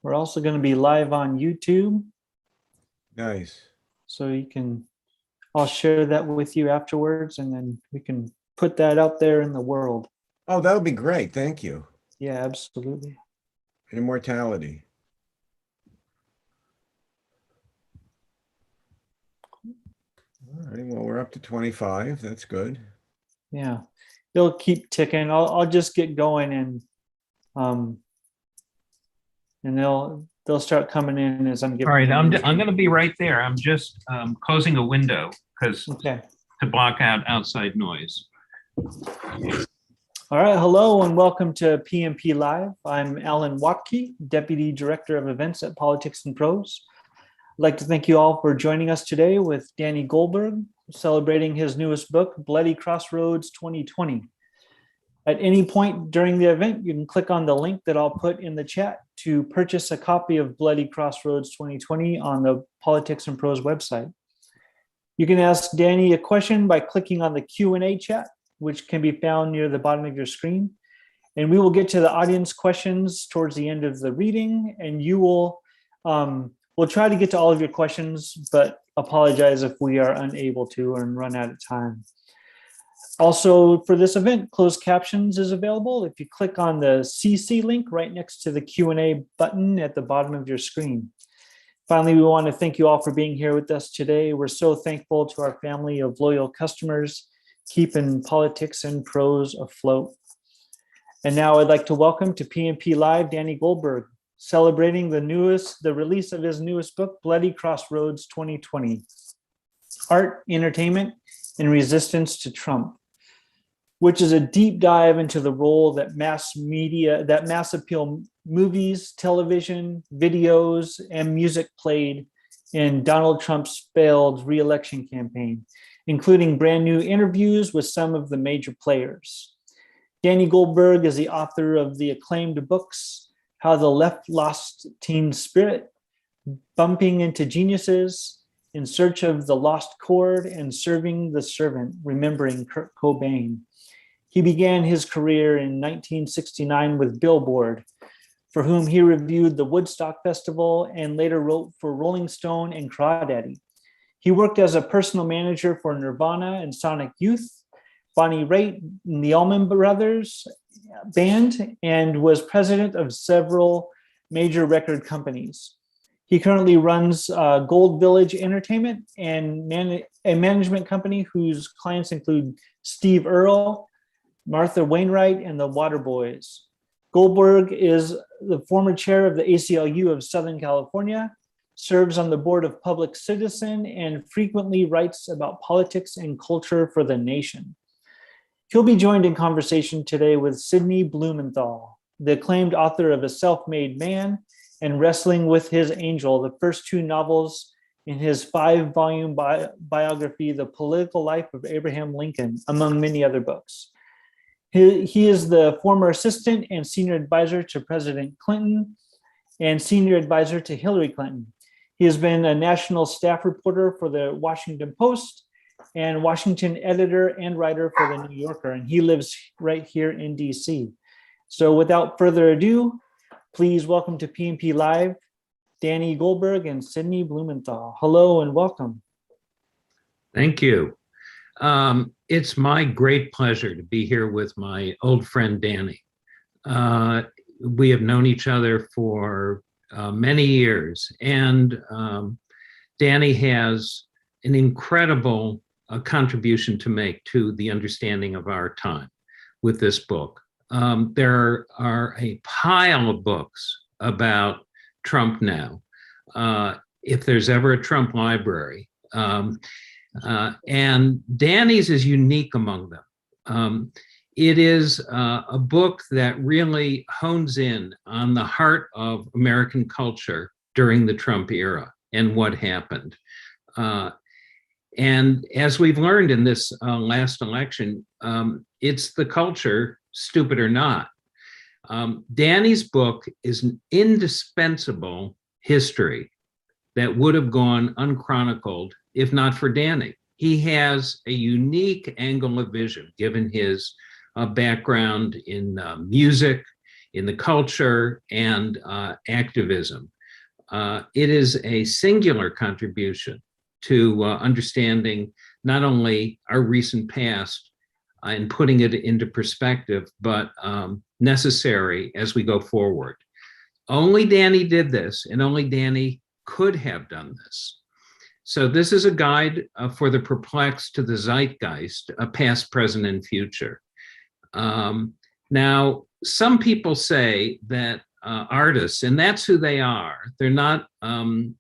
We're also going to be live on YouTube. Nice. So I'll share that with you afterwards, and then we can put that out there in the world. Oh, that would be great. Thank you. Yeah, absolutely. Immortality. All right. Well, we're up to 25. That's good. Yeah, it'll keep ticking. I'll just get going, and they'll start coming in as I'm getting. All right, I'm going to be right there. I'm just closing a window because Okay. to block out outside noise. All right, hello and welcome to PMP Live. I'm Alan Watke, Deputy Director of Events at Politics and Prose. I'd like to thank you all for joining us today with Danny Goldberg, celebrating his newest book, Bloody Crossroads 2020. At any point during the event, you can click on the link that I'll put in the chat to purchase a copy of Bloody Crossroads 2020 on the Politics and Prose website. You can ask Danny a question by clicking on the Q&A chat, which can be found near the bottom of your screen. And we will get to the audience questions towards the end of the reading, and we'll try to get to all of your questions, but apologize if we are unable to and run out of time. Also, for this event, closed captions is available if you click on the CC link right next to the Q&A button at the bottom of your screen. Finally, we want to thank you all for being here with us today. We're so thankful to our family of loyal customers, keeping politics and prose afloat. And now I'd like to welcome to PMP Live, Danny Goldberg, celebrating the release of his newest book, Bloody Crossroads 2020, Art, Entertainment, and Resistance to Trump, which is a deep dive into the role that mass appeal movies, television, videos, and music played in Donald Trump's failed re-election campaign, including brand new interviews with some of the major players. Danny Goldberg is the author of the acclaimed books, How the Left Lost Teen Spirit, Bumping into Geniuses, In Search of the Lost Chord, and Serving the Servant, Remembering Kurt Cobain. He began his career in 1969 with Billboard, for whom he reviewed the Woodstock Festival and later wrote for Rolling Stone and Crawdaddy. He worked as a personal manager for Nirvana and Sonic Youth, Bonnie Raitt and the Allman Brothers Band, and was president of several major record companies. He currently runs Gold Village Entertainment and a management company whose clients include Steve Earle, Martha Wainwright, and the Waterboys. Goldberg is the former chair of the ACLU of Southern California, serves on the board of Public Citizen, and frequently writes about politics and culture for The Nation. He'll be joined in conversation today with Sidney Blumenthal, the acclaimed author of A Self-Made Man and Wrestling with His Angel, the first two novels in his 5-volume biography, The Political Life of Abraham Lincoln, among many other books. He is the former assistant and senior advisor to President Clinton and senior advisor to Hillary Clinton. He has been a national staff reporter for the Washington Post and Washington editor and writer for the New Yorker, and he lives right here in DC. So without further ado, please welcome to PMP Live, Danny Goldberg and Sidney Blumenthal. Hello and welcome. Thank you. It's my great pleasure to be here with my old friend, Danny. We have known each other for many years, and Danny has an incredible contribution to make to the understanding of our time with this book. There are a pile of books about Trump now. If there's ever a Trump library, and Danny's is unique among them. It is a book that really hones in on the heart of American culture during the Trump era and what happened. And as we've learned in this last election, it's the culture, stupid or not. Danny's book is an indispensable history that would have gone unchronicled if not for Danny. He has a unique angle of vision, given his background in music, in the culture and activism. It is a singular contribution to understanding not only our recent past and putting it into perspective, but necessary as we go forward. Only Danny did this, and only Danny could have done this. So this is a guide for the perplexed to the zeitgeist, past, present, and future. Now, some people say that artists, and that's who they are, they're not to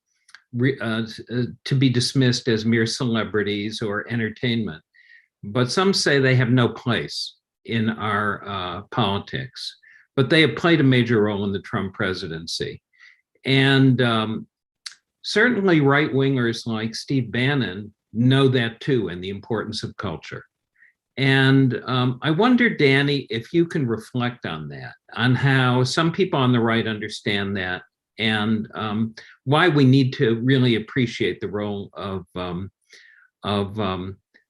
be dismissed as mere celebrities or entertainment, but some say they have no place in our politics, but they have played a major role in the Trump presidency. And certainly right-wingers like Steve Bannon know that too, and the importance of culture. And I wonder, Danny, if you can reflect on that, on how some people on the right understand that, and why we need to really appreciate the role of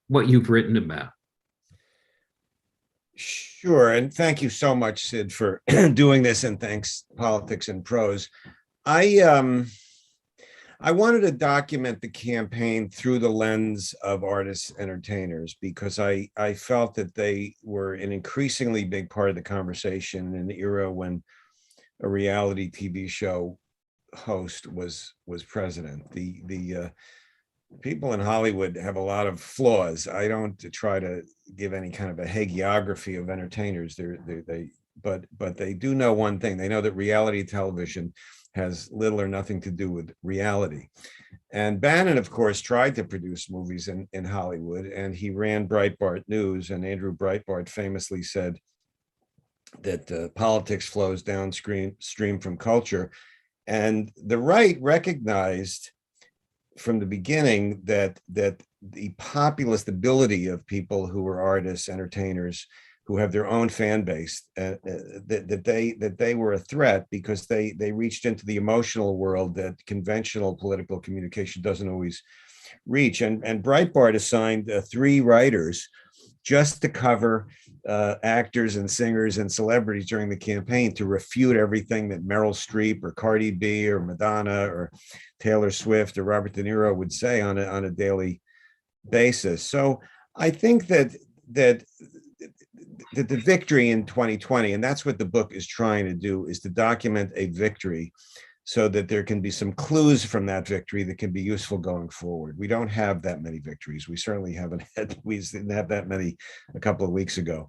what you've written about. Sure, and thank you so much, Sid, for doing this, and thanks, Politics and Prose. I wanted to document the campaign through the lens of artists, entertainers, because I felt that they were an increasingly big part of the conversation in an era when a reality TV show host was president. The people in Hollywood have a lot of flaws. I don't try to give any kind of a hagiography of entertainers. But they do know one thing. They know that reality television has little or nothing to do with reality. And Bannon, of course, tried to produce movies in Hollywood, and he ran Breitbart News. And Andrew Breitbart famously said that politics flows downstream from culture. And the right recognized from the beginning that the populist ability of people who were artists, entertainers, who have their own fan base, that they were a threat, because they reached into the emotional world that conventional political communication doesn't always reach. And Breitbart assigned 3 writers just to cover actors and singers and celebrities during the campaign, to refute everything that Meryl Streep or Cardi B or Madonna or Taylor Swift or Robert De Niro would say on a daily basis. So I think that the victory in 2020, and that's what the book is trying to do, is to document a victory so that there can be some clues from that victory that can be useful going forward. We don't have that many victories. We certainly we didn't have that many a couple of weeks ago,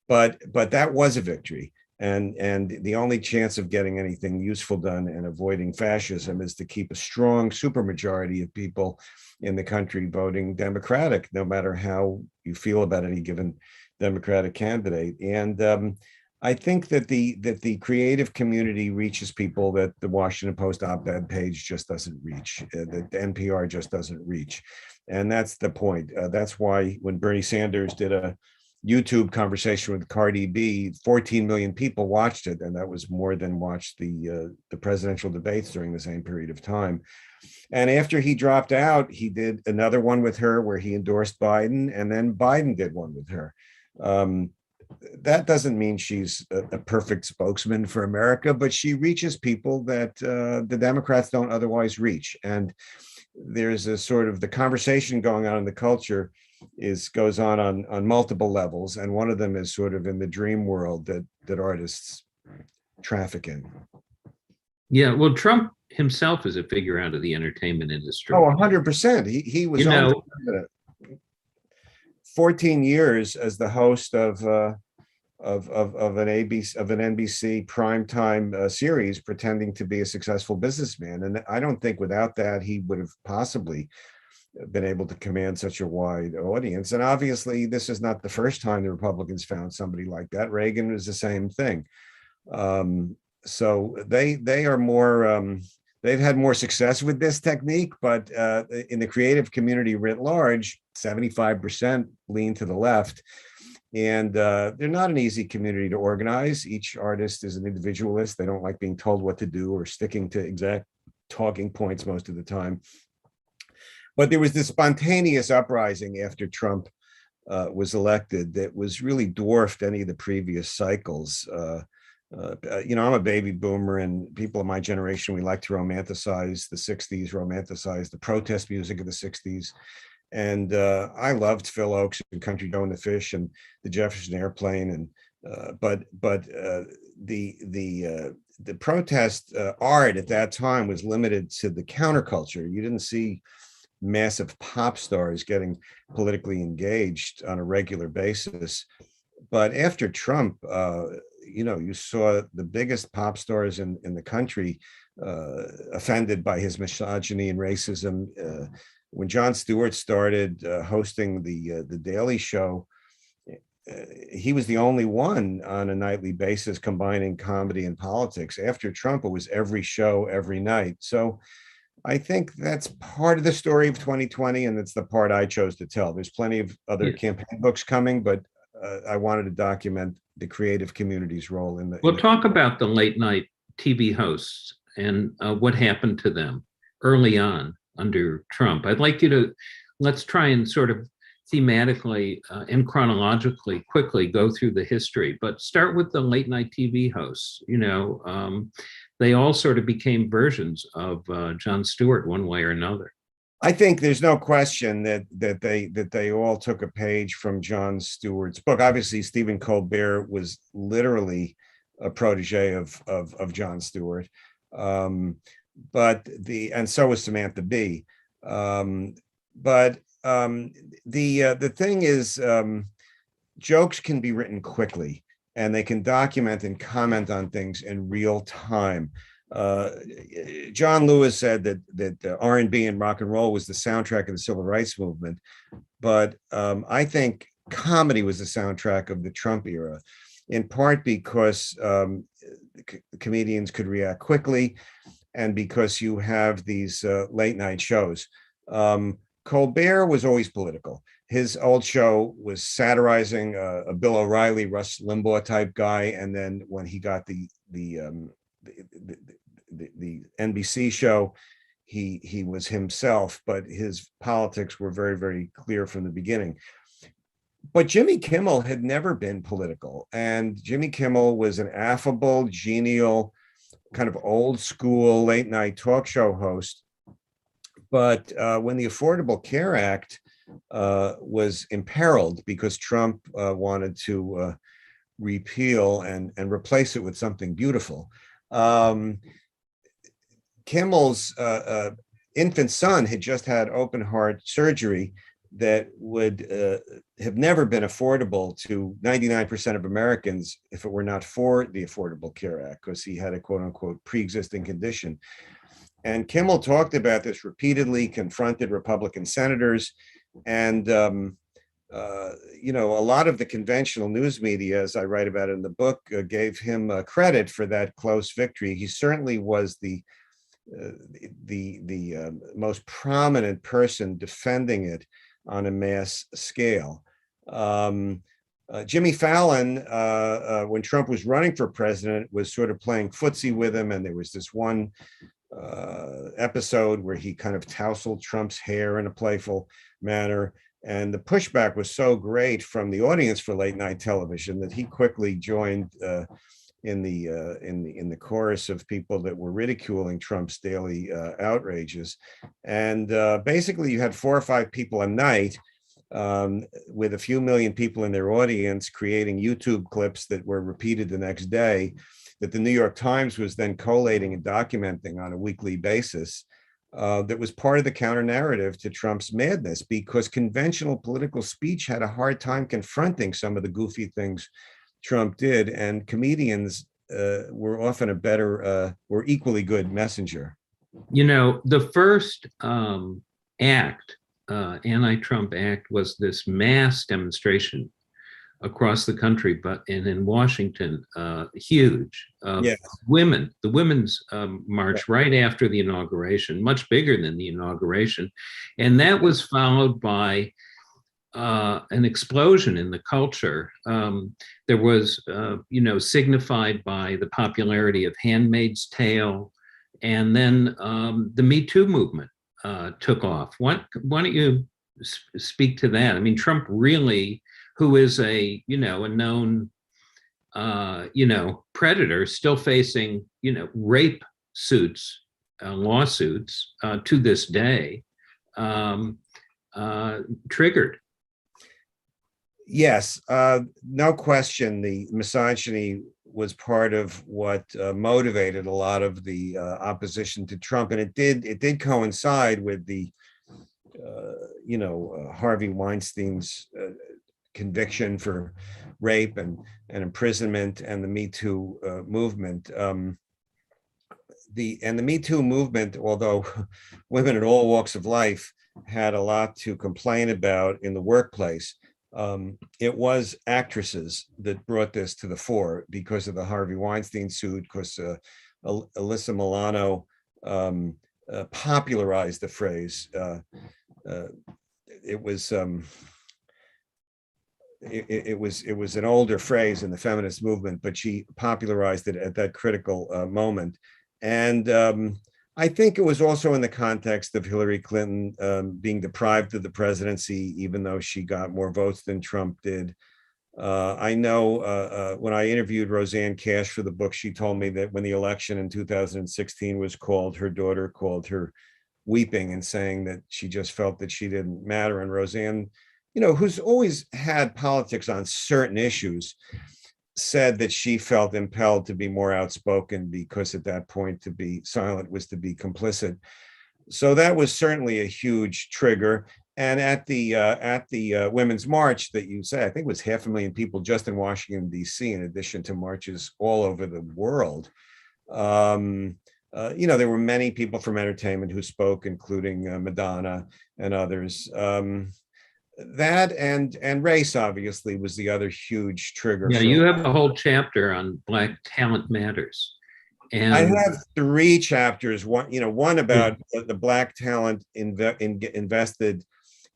but that was a victory. And the only chance of getting anything useful done and avoiding fascism is to keep a strong supermajority of people in the country voting Democratic, no matter how you feel about any given Democratic candidate. And I think that the creative community reaches people that the Washington Post op-ed page just doesn't reach, that NPR just doesn't reach. And that's the point. That's why when Bernie Sanders did a YouTube conversation with Cardi B, 14 million people watched it, and that was more than watched the presidential debates during the same period of time. And after he dropped out, he did another one with her where he endorsed Biden, and then Biden did one with her. That doesn't mean she's a perfect spokesman for America, but she reaches people that the Democrats don't otherwise reach. And there's a sort of the conversation going on in the culture goes on multiple levels, and one of them is sort of in the dream world that artists traffic in. Yeah, well, Trump himself is a figure out of the entertainment industry. Oh, 100%. He was on 14 years as the host of an NBC primetime series, pretending to be a successful businessman. And I don't think without that he would have possibly been able to command such a wide audience. And obviously, this is not the first time the Republicans found somebody like that. Reagan was the same thing. So they are more. They've had more success with this technique, but in the creative community writ large, 75% lean to the left. And they're not an easy community to organize. Each artist is an individualist. They don't like being told what to do or sticking to exact talking points most of the time. But there was this spontaneous uprising after Trump was elected that was really dwarfed any of the previous cycles. I'm a baby boomer, and people of my generation, we like to romanticize the 60s, romanticize the protest music of the 60s. And I loved Phil Oakes and Country Joe and the Fish and the Jefferson Airplane. And the protest art at that time was limited to the counterculture. You didn't see massive pop stars getting politically engaged on a regular basis. But after Trump, you saw the biggest pop stars in the country offended by his misogyny and racism. When Jon Stewart started hosting the Daily Show, he was the only one on a nightly basis combining comedy and politics. After Trump, it was every show, every night. So I think that's part of the story of 2020, and it's the part I chose to tell. There's plenty of other campaign books coming, but I wanted to document the creative community's role in the. We'll talk about the late night TV hosts and what happened to them early on under Trump. I'd like you to, let's try and sort of thematically and chronologically quickly go through the history, but start with the late night TV hosts. They all sort of became versions of Jon Stewart one way or another. I think there's no question that they all took a page from Jon Stewart's book. Obviously, Stephen Colbert was literally a protege of Jon Stewart, and so was Samantha Bee. The thing is, jokes can be written quickly, and they can document and comment on things in real time. John Lewis said that R&B and rock and roll was the soundtrack of the civil rights movement, but I think comedy was the soundtrack of the Trump era, in part because comedians could react quickly, and because you have these late night shows. Colbert was always political. His old show was satirizing a Bill O'Reilly, Rush Limbaugh type guy, and then when he got the NBC show, he was himself, but his politics were very, very clear from the beginning. But Jimmy Kimmel had never been political, and Jimmy Kimmel was an affable, genial, kind of old school late night talk show host. But when the Affordable Care Act was imperiled because Trump wanted to repeal and replace it with something beautiful, Kimmel's infant son had just had open heart surgery that would have never been affordable to 99% of Americans if it were not for the Affordable Care Act, because he had a quote unquote pre-existing condition. And Kimmel talked about this repeatedly, confronted Republican senators, and a lot of the conventional news media, as I write about in the book, gave him credit for that close victory. He certainly was the most prominent person defending it on a mass scale. Jimmy Fallon, when Trump was running for president, was sort of playing footsie with him, and there was this one episode where he kind of tousled Trump's hair in a playful manner. And the pushback was so great from the audience for late night television that he quickly joined in the chorus of people that were ridiculing Trump's daily outrages. And basically, you had 4 or 5 people a night with a few million people in their audience creating YouTube clips that were repeated the next day, that the New York Times was then collating and documenting on a weekly basis. That was part of the counter narrative to Trump's madness, because conventional political speech had a hard time confronting some of the goofy things Trump did, and comedians were often a better or equally good messenger. The first act, anti-Trump act, was this mass demonstration across the country, but in Washington, huge. Yes. The women's march right after the inauguration, much bigger than the inauguration. And that was followed by an explosion in the culture. There was, signified by the popularity of Handmaid's Tale. And then the Me Too movement took off. Why don't you speak to that? I mean, Trump really, who is a known predator still facing, rape suits, lawsuits to this day, triggered. Yes, no question. The misogyny was part of what motivated a lot of the opposition to Trump, and it did coincide with the Harvey Weinstein's conviction for rape and imprisonment, and the Me Too movement. The Me Too movement, although women in all walks of life had a lot to complain about in the workplace, it was actresses that brought this to the fore because of the Harvey Weinstein suit, because Alyssa Milano popularized the phrase. It was an older phrase in the feminist movement, but she popularized it at that critical moment. And I think it was also in the context of Hillary Clinton being deprived of the presidency, even though she got more votes than Trump did. I know when I interviewed Roseanne Cash for the book, she told me that when the election in 2016 was called, her daughter called her weeping and saying that she just felt that she didn't matter. And Roseanne, who's always had politics on certain issues, said that she felt impelled to be more outspoken because at that point to be silent was to be complicit. So that was certainly a huge trigger. And at the Women's March that you say, I think it was 500,000 people just in Washington, D.C., in addition to marches all over the world. There were many people from entertainment who spoke, including Madonna and others. That and race obviously was the other huge trigger. Yeah, you have a whole chapter on Black Talent Matters. And I have 3 chapters. One about the Black talent invested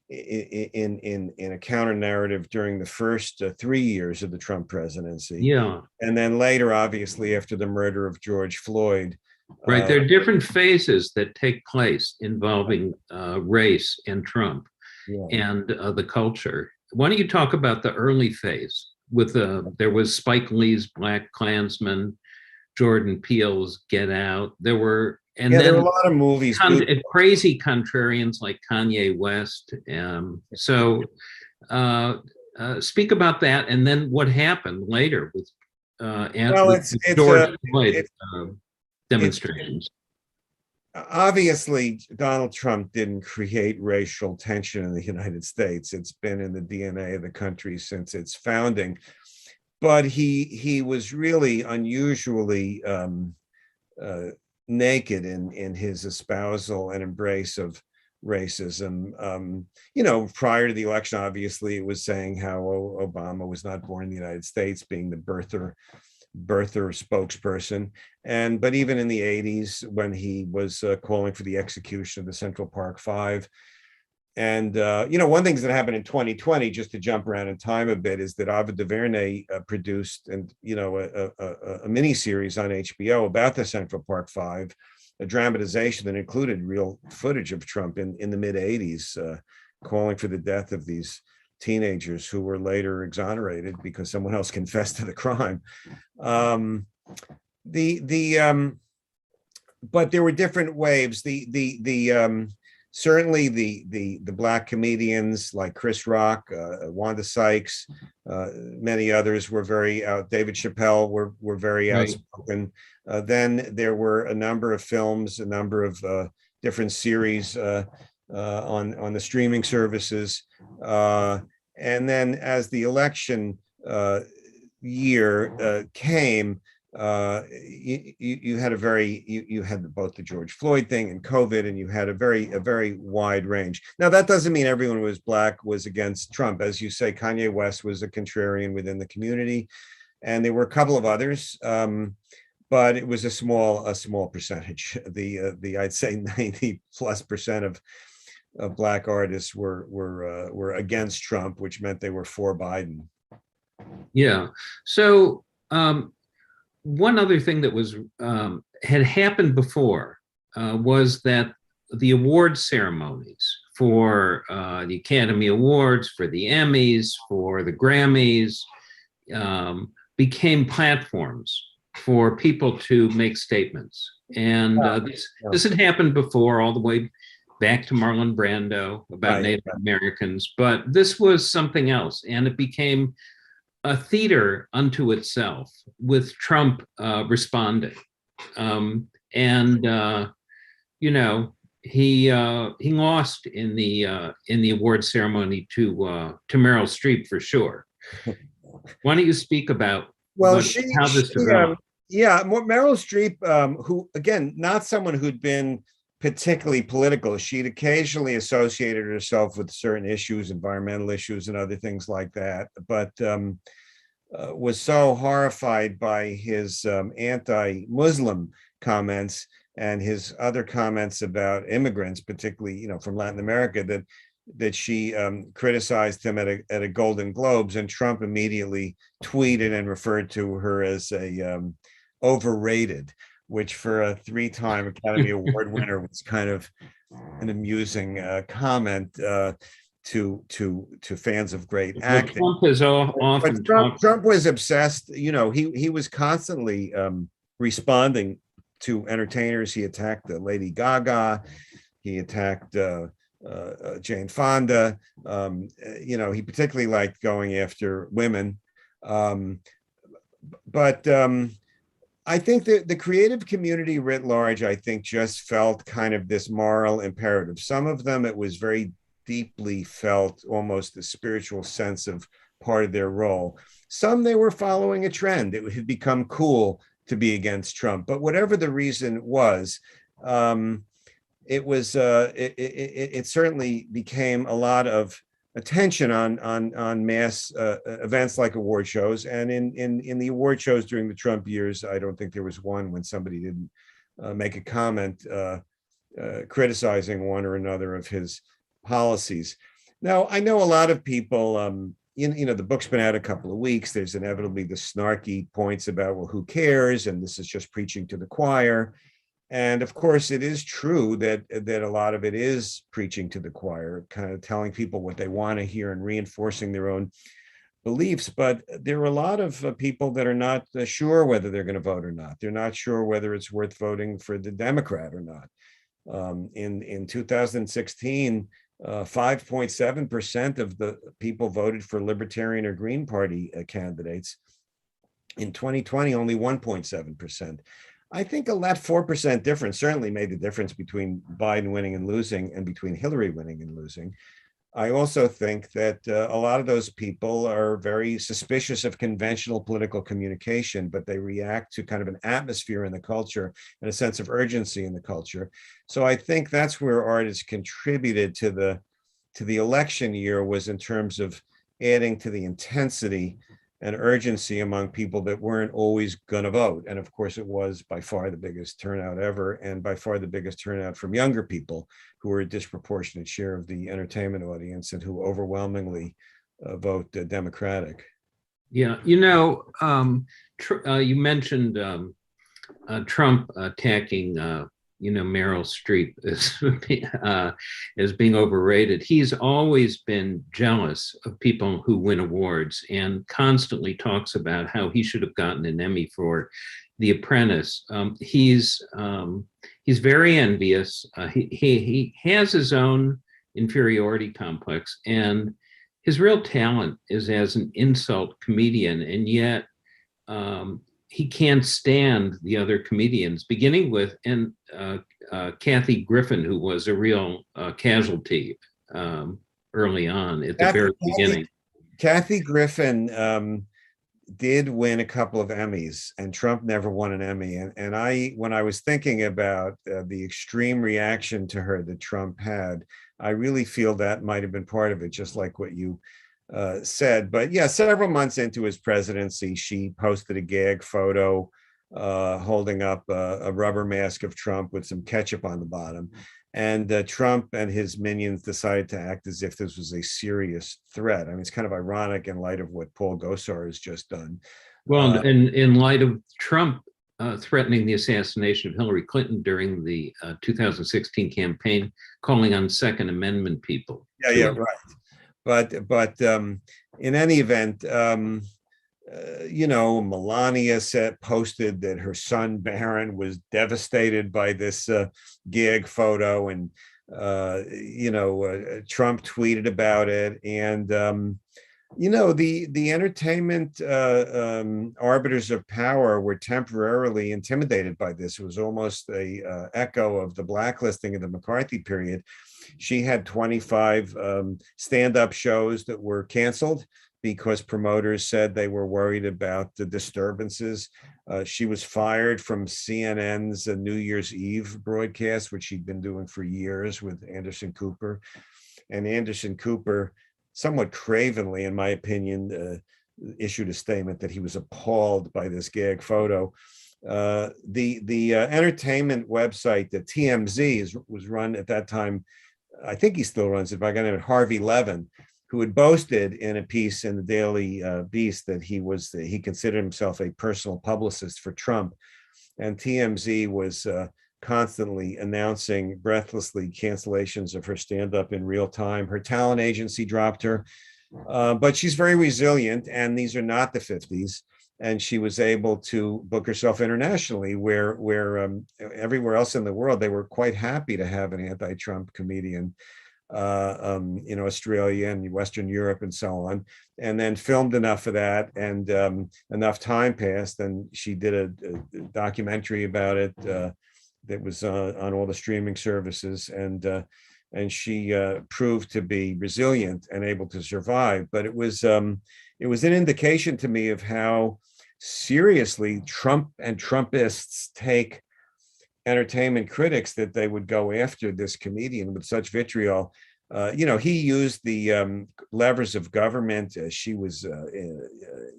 in a counter narrative during the first 3 years of the Trump presidency. Yeah. And then later, obviously, after the murder of George Floyd. Right. There are different phases that take place involving race and Trump. Yeah. And the culture. Why don't you talk about the early phase with there was Spike Lee's Black Klansman, Jordan Peele's Get Out. There were there were a lot of movies. Crazy contrarians like Kanye West. So speak about that, and then what happened later with George Floyd demonstrations. Obviously, Donald Trump didn't create racial tension in the United States. It's been in the DNA of the country since its founding. But he was really unusually naked in his espousal and embrace of racism. Prior to the election, obviously, it was saying how Obama was not born in the United States, being the birther spokesperson. But even in the 80s, when he was calling for the execution of the Central Park Five. And, one thing that happened in 2020, just to jump around in time a bit, is that Ava DuVernay produced a miniseries on HBO about the Central Park Five, a dramatization that included real footage of Trump in the mid 80s, calling for the death of these teenagers who were later exonerated because someone else confessed to the crime. But there were different waves. Certainly the Black comedians like Chris Rock, Wanda Sykes, many others were very out. David Chappelle were very outspoken. Then there were a number of films, a number of different series on the streaming services. And then as the election year came, you had you had both the George Floyd thing and COVID, and you had a very wide range. Now, that doesn't mean everyone who was Black was against Trump. As you say, Kanye West was a contrarian within the community, and there were a couple of others. But it was a small percentage. I'd say 90+% of Black artists were against Trump, which meant they were for Biden. Yeah. So one other thing that was had happened before was that the award ceremonies for the Academy Awards, for the Emmys, for the Grammys, became platforms for people to make statements. And this had happened before, all the way back to Marlon Brando about Native Americans, but this was something else. And it became a theater unto itself, with Trump responding. You know, he lost in the award ceremony to Meryl Streep, for sure. Why don't you speak about how this developed? Meryl Streep, who, again, not someone who'd been particularly political. She'd occasionally associated herself with certain issues, environmental issues and other things like that, but was so horrified by his anti-Muslim comments and his other comments about immigrants, particularly, you know, from Latin America, that she criticized him at a Golden Globes, and Trump immediately tweeted and referred to her as a overrated, which for a 3-time Academy Award winner was kind of an amusing comment to fans of great acting. Trump was obsessed. You know, he was constantly responding to entertainers. He attacked Lady Gaga. He attacked Jane Fonda. You know, he particularly liked going after women. But I think that the creative community writ large, I think, just felt kind of this moral imperative. Some of them, it was very deeply felt, almost a spiritual sense of part of their role. Some, they were following a trend. It had become cool to be against Trump. But whatever the reason was, it certainly became a lot of attention on mass events like award shows. And in the award shows during the Trump years, I don't think there was one when somebody didn't make a comment criticizing one or another of his policies. Now, I know a lot of people, you know, the book's been out a couple of weeks. There's inevitably the snarky points about, well, who cares? And this is just preaching to the choir. And of course, it is true that a lot of it is preaching to the choir, kind of telling people what they want to hear and reinforcing their own beliefs. But there are a lot of people that are not sure whether they're going to vote or not. They're not sure whether it's worth voting for the Democrat or not. In 2016, 5.7% of the people voted for Libertarian or Green Party candidates. In 2020, only 1.7%. I think that 4% difference certainly made the difference between Biden winning and losing and between Hillary winning and losing. I also think that a lot of those people are very suspicious of conventional political communication, but they react to kind of an atmosphere in the culture and a sense of urgency in the culture. So I think that's where artists contributed to the election year, was in terms of adding to the intensity and urgency among people that weren't always going to vote. And of course, it was by far the biggest turnout ever, and by far the biggest turnout from younger people, who were a disproportionate share of the entertainment audience and who overwhelmingly vote Democratic. Yeah, you know, you mentioned Trump attacking you know, Meryl Streep as being overrated. He's always been jealous of people who win awards, and constantly talks about how he should have gotten an Emmy for The Apprentice. He's very envious. He has his own inferiority complex, and his real talent is as an insult comedian, and yet he can't stand the other comedians, beginning with Kathy Griffin, who was a real casualty early on at the very beginning. Kathy Griffin did win a couple of Emmys, and Trump never won an Emmy. And when I was thinking about the extreme reaction to her that Trump had, I really feel that might have been part of it, just like what you said. But yeah, several months into his presidency, she posted a gag photo holding up a rubber mask of Trump with some ketchup on the bottom. And Trump and his minions decided to act as if this was a serious threat. I mean, it's kind of ironic in light of what Paul Gosar has just done. Well, in light of Trump threatening the assassination of Hillary Clinton during the 2016 campaign, calling on Second Amendment people. Yeah, right. But in any event, Melania posted that her son Barron was devastated by this gag photo, and Trump tweeted about it, and the entertainment arbiters of power were temporarily intimidated by this. It was almost a echo of the blacklisting of the McCarthy period. She had 25 stand-up shows that were canceled because promoters said they were worried about the disturbances. She was fired from CNN's New Year's Eve broadcast, which she'd been doing for years with Anderson Cooper. And Anderson Cooper, somewhat cravenly, in my opinion, issued a statement that he was appalled by this gag photo. The entertainment website, the TMZ, was run at that time. I think he still runs it by a guy named Harvey Levin, who had boasted in a piece in the Daily Beast that he considered himself a personal publicist for Trump. And TMZ was constantly announcing breathlessly cancellations of her stand-up in real time. Her talent agency dropped her, but she's very resilient, and these are not the 50s. And she was able to book herself internationally, where everywhere else in the world, they were quite happy to have an anti-Trump comedian in Australia and Western Europe and so on, and then filmed enough of that, and enough time passed, and she did a documentary about it that was on all the streaming services, and she proved to be resilient and able to survive. But it was an indication to me of how seriously Trump and Trumpists take entertainment critics, that they would go after this comedian with such vitriol. He used the levers of government. She was, had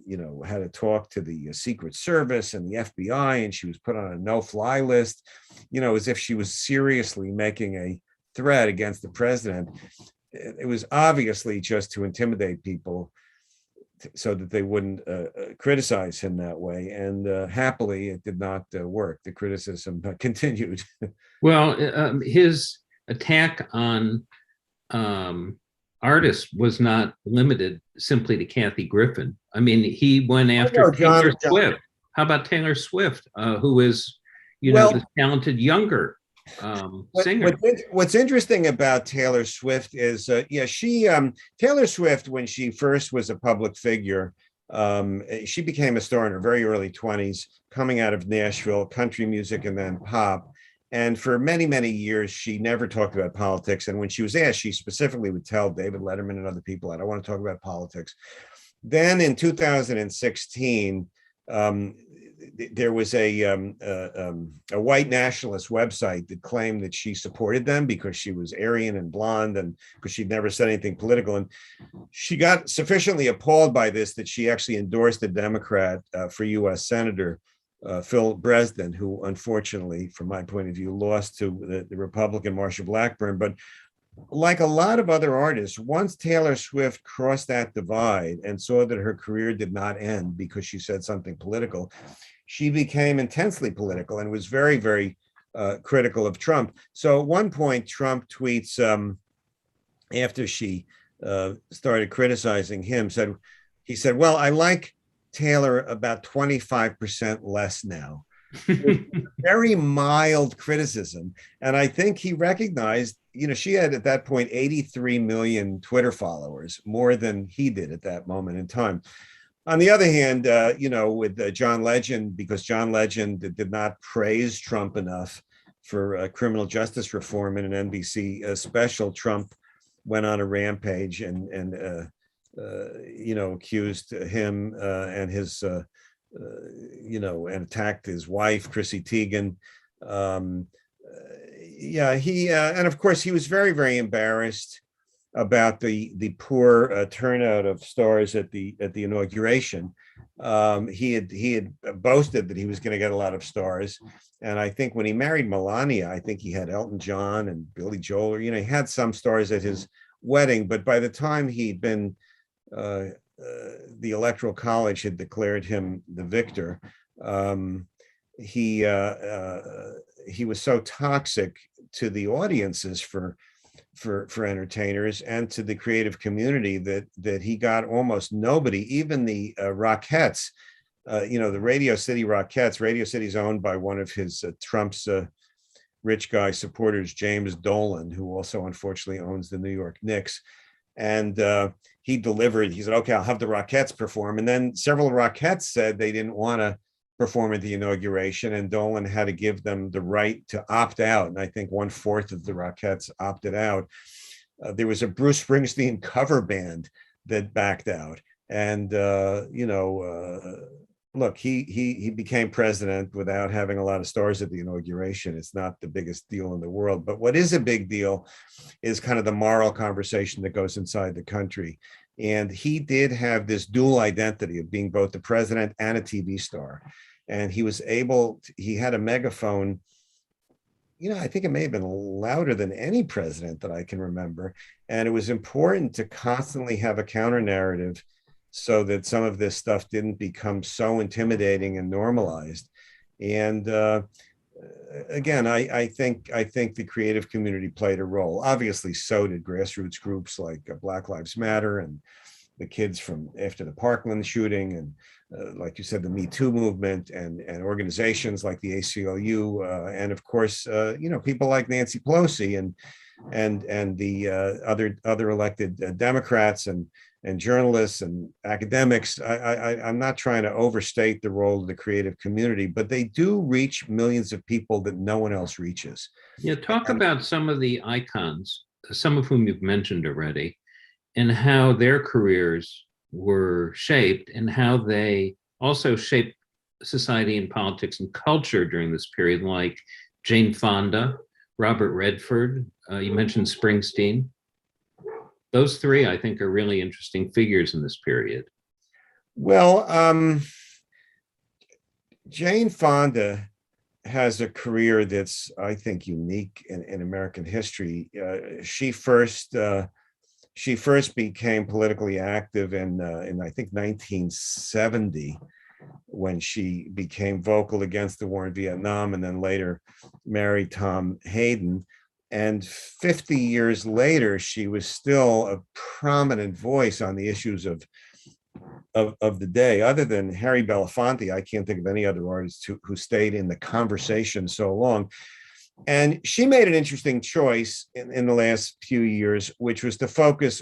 to talk to the Secret Service and the FBI, and she was put on a no-fly list, as if she was seriously making a threat against the president. It was obviously just to intimidate people so that they wouldn't criticize him that way. And happily, it did not work. The criticism continued. Well, his attack on artists was not limited simply to Kathy Griffin. I mean, he went after Taylor Swift. How about Taylor Swift, who is, this talented younger singer? What's interesting about Taylor Swift is, Taylor Swift, when she first was a public figure, she became a star in her very early 20s, coming out of Nashville, country music and then pop. And for many, many years, she never talked about politics. And when she was asked, she specifically would tell David Letterman and other people, I don't want to talk about politics. Then in 2016, there was a white nationalist website that claimed that she supported them because she was Aryan and blonde, and because she'd never said anything political. And she got sufficiently appalled by this that she actually endorsed a Democrat for U.S. Senator, Phil Bresden, who unfortunately, from my point of view, lost to the Republican Marsha Blackburn. But like a lot of other artists, once Taylor Swift crossed that divide and saw that her career did not end because she said something political, she became intensely political and was very, very critical of Trump. So at one point, Trump tweets after she started criticizing him, he said, well, I like Taylor about 25% less now. Very mild criticism. And I think he recognized, she had at that point 83 million Twitter followers, more than he did at that moment in time. On the other hand, with John Legend, because John Legend did not praise Trump enough for criminal justice reform in an NBC special, Trump went on a rampage and accused him and his, and attacked his wife, Chrissy Teigen. And of course, he was very, very embarrassed about the poor turnout of stars at the inauguration. He had boasted that he was going to get a lot of stars, and I think when he married Melania, I think he had Elton John and Billy Joel, or he had some stars at his wedding. But by the time he'd been, the Electoral College had declared him the victor. He was so toxic to the audiences for for entertainers and to the creative community that he got almost nobody, even the Rockettes, the Radio City Rockettes. Radio City is owned by one of his Trump's rich guy supporters, James Dolan, who also unfortunately owns the New York Knicks. And he delivered. He said, "Okay, I'll have the Rockettes perform." And then several Rockettes said they didn't want to perform at the inauguration, and Dolan had to give them the right to opt out. And I think 1/4 of the Rockettes opted out. There was a Bruce Springsteen cover band that backed out. And look, he became president without having a lot of stars at the inauguration. It's not the biggest deal in the world, but what is a big deal is kind of the moral conversation that goes inside the country. And he did have this dual identity of being both the president and a TV star. And he was he had a megaphone, I think it may have been louder than any president that I can remember. And it was important to constantly have a counter narrative so that some of this stuff didn't become so intimidating and normalized. And again, I think the creative community played a role. Obviously, so did grassroots groups like Black Lives Matter and the kids from after the Parkland shooting, and like you said, the Me Too movement, and organizations like the ACLU, and of course, people like Nancy Pelosi and the other elected Democrats and journalists and academics. I'm not trying to overstate the role of the creative community, but they do reach millions of people that no one else reaches. Yeah, talk about some of the icons, some of whom you've mentioned already, and how their careers were shaped and how they also shaped society and politics and culture during this period, like Jane Fonda, Robert Redford, you mentioned Springsteen. Those three, I think, are really interesting figures in this period. Well, Jane Fonda has a career that's, I think, unique in American history. She first became politically active in I think 1970, when she became vocal against the war in Vietnam, and then later married Tom Hayden. And 50 years later, she was still a prominent voice on the issues of the day. Other than Harry Belafonte, I can't think of any other artist who stayed in the conversation so long. And she made an interesting choice in the last few years, which was to focus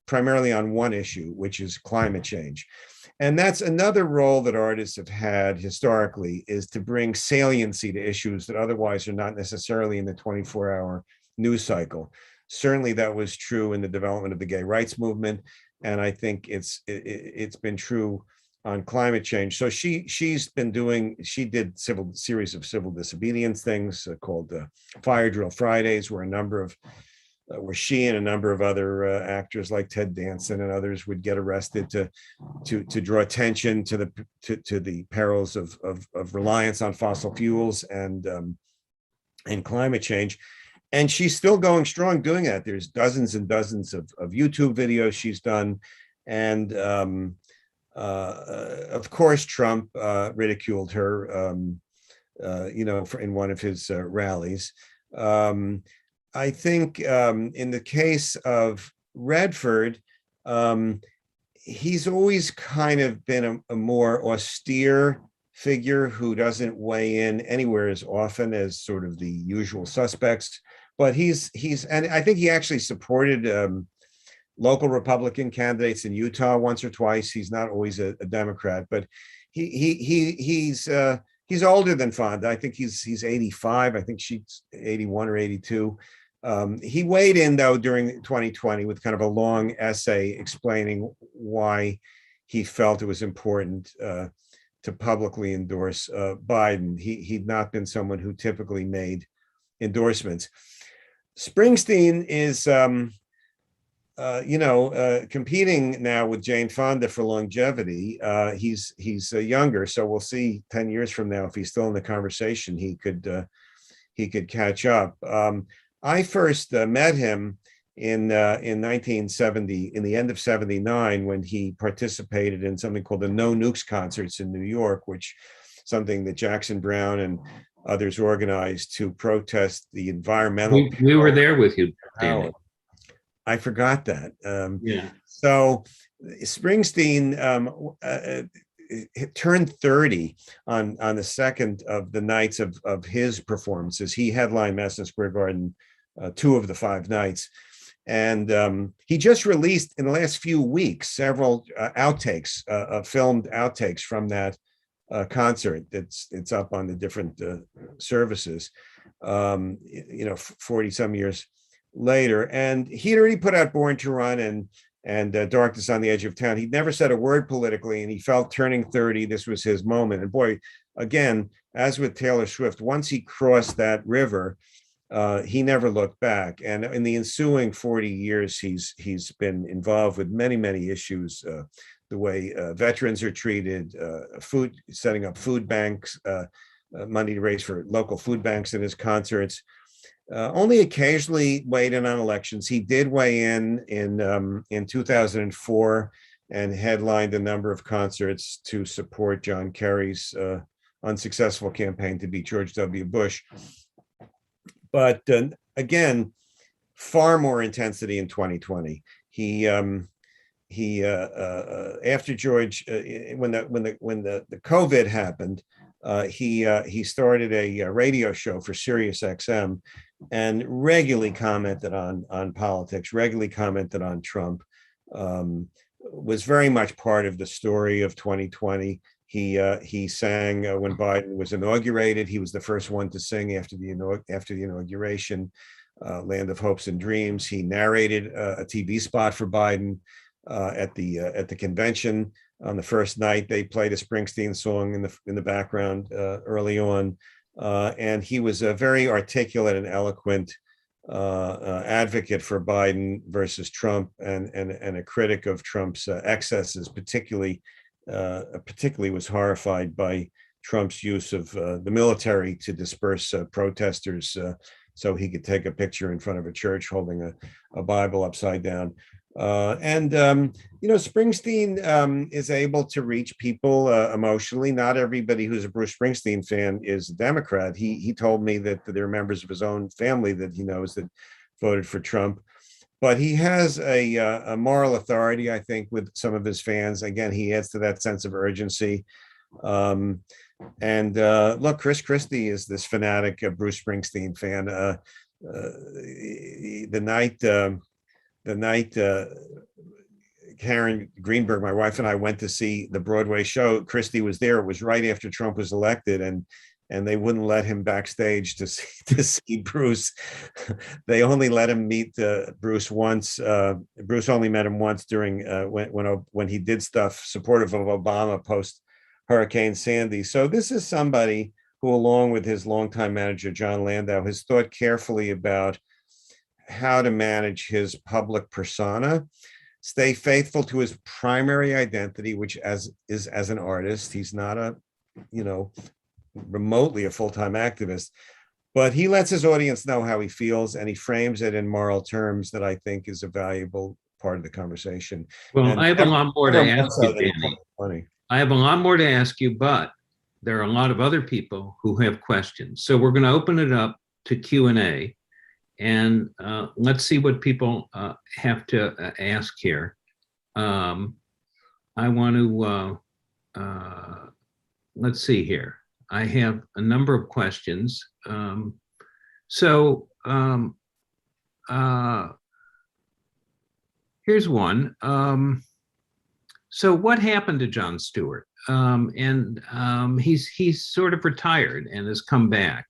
primarily on one issue, which is climate change. And that's another role that artists have had historically, is to bring saliency to issues that otherwise are not necessarily in the 24-hour news cycle. Certainly that was true in the development of the gay rights movement. And I think it's been true on climate change. So she did series of civil disobedience things called Fire Drill Fridays, where she and a number of other actors like Ted Danson and others would get arrested to draw attention to the perils of reliance on fossil fuels and climate change. And she's still going strong doing that. There's dozens and dozens of YouTube videos she's done. And of course, Trump ridiculed her, in one of his rallies. I think in the case of Redford, he's always kind of been a more austere figure who doesn't weigh in anywhere as often as sort of the usual suspects. But and I think he actually supported local Republican candidates in Utah once or twice. He's not always a Democrat, but he's older than Fonda. I think he's 85. I think she's 81 or 82. He weighed in, though, during 2020 with kind of a long essay explaining why he felt it was important to publicly endorse Biden. He'd not been someone who typically made endorsements. Springsteen is, competing now with Jane Fonda for longevity. He's younger, so we'll see 10 years from now if he's still in the conversation. He could catch up. I first met him in 1970, in the end of 79, when he participated in something called the No Nukes concerts in New York, which something that Jackson Browne and others organized to protest the environmental. We were there with you, Danny. I forgot that. Yeah. So Springsteen turned 30 on the second of the nights of his performances. He headlined Madison Square Garden 2 of the 5 nights. And he just released in the last few weeks several outtakes, filmed outtakes from that concert. It's up on the different services, 40 some years later. And he'd already put out Born to Run and Darkness on the Edge of Town. He'd never said a word politically, and he felt turning 30, this was his moment. And boy, again, as with Taylor Swift, once he crossed that river, he never looked back. And in the ensuing 40 years, he's been involved with many issues, the way veterans are treated, setting up food banks, money to raise for local food banks in his concerts. Only occasionally weighed in on elections. He did weigh in 2004 and headlined a number of concerts to support John Kerry's unsuccessful campaign to beat George W. Bush. But again, far more intensity in 2020. He after George, when the COVID happened, he started a radio show for Sirius XM and regularly commented on politics, regularly commented on Trump. Was very much part of the story of 2020. He sang when Biden was inaugurated. He was the first one to sing after the inauguration, "Land of Hopes and Dreams." He narrated a TV spot for Biden at the convention. On the first night, they played a Springsteen song in the background early on, and he was a very articulate and eloquent advocate for Biden versus Trump, and a critic of Trump's excesses. Particularly was horrified by Trump's use of the military to disperse protesters so he could take a picture in front of a church holding a Bible upside down. Springsteen is able to reach people emotionally. Not everybody who's a Bruce Springsteen fan is a Democrat. He told me that there are members of his own family that he knows that voted for Trump. But he has a moral authority, I think, with some of his fans. Again, he adds to that sense of urgency. Look, Chris Christie is this fanatic Bruce Springsteen fan. The night Karen Greenberg, my wife, and I went to see the Broadway show, Christie was there. It was right after Trump was elected, and they wouldn't let him backstage to see Bruce. They only let him meet Bruce once. Bruce only met him once during when he did stuff supportive of Obama post Hurricane Sandy. So this is somebody who, along with his longtime manager John Landau, has thought carefully about how to manage his public persona, stay faithful to his primary identity, which is as an artist. He's not remotely a full-time activist, but he lets his audience know how he feels, and he frames it in moral terms that I think is a valuable part of the conversation. Well, and I have a lot more to ask you, Danny. I have a lot more to ask you, but there are a lot of other people who have questions. So we're going to open it up to Q&A. And let's see what people have to ask here. I want to, let's see here. I have a number of questions. Here's one. So what happened to Jon Stewart? He's sort of retired and has come back.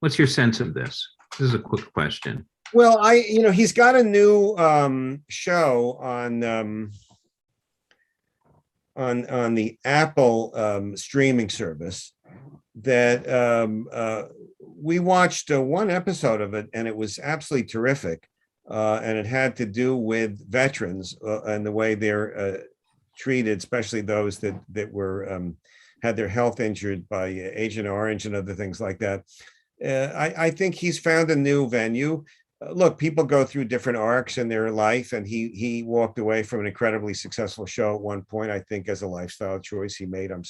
What's your sense of this? This is a quick question. Well, he's got a new show on the Apple streaming service that we watched one episode of it, and it was absolutely terrific. And it had to do with veterans and the way they're treated, especially those that were had their health injured by Agent Orange and other things like that. I think he's found a new venue. Look, people go through different arcs in their life, and he walked away from an incredibly successful show at one point. I think as a lifestyle choice, he made, I'm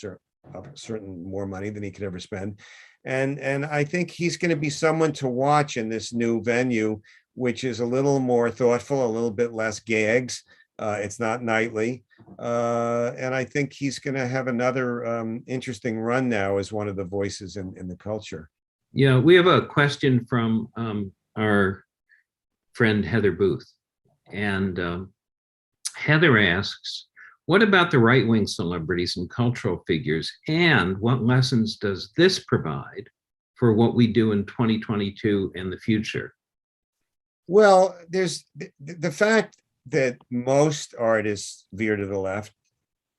certain more money than he could ever spend. And I think he's going to be someone to watch in this new venue which is a little more thoughtful, a little bit less gags. It's not nightly. And I think he's going to have another interesting run now as one of the voices in the culture. Yeah, we have a question from our friend Heather Booth. And Heather asks, what about the right-wing celebrities and cultural figures? And what lessons does this provide for what we do in 2022 and the future? Well, there's the fact that most artists veer to the left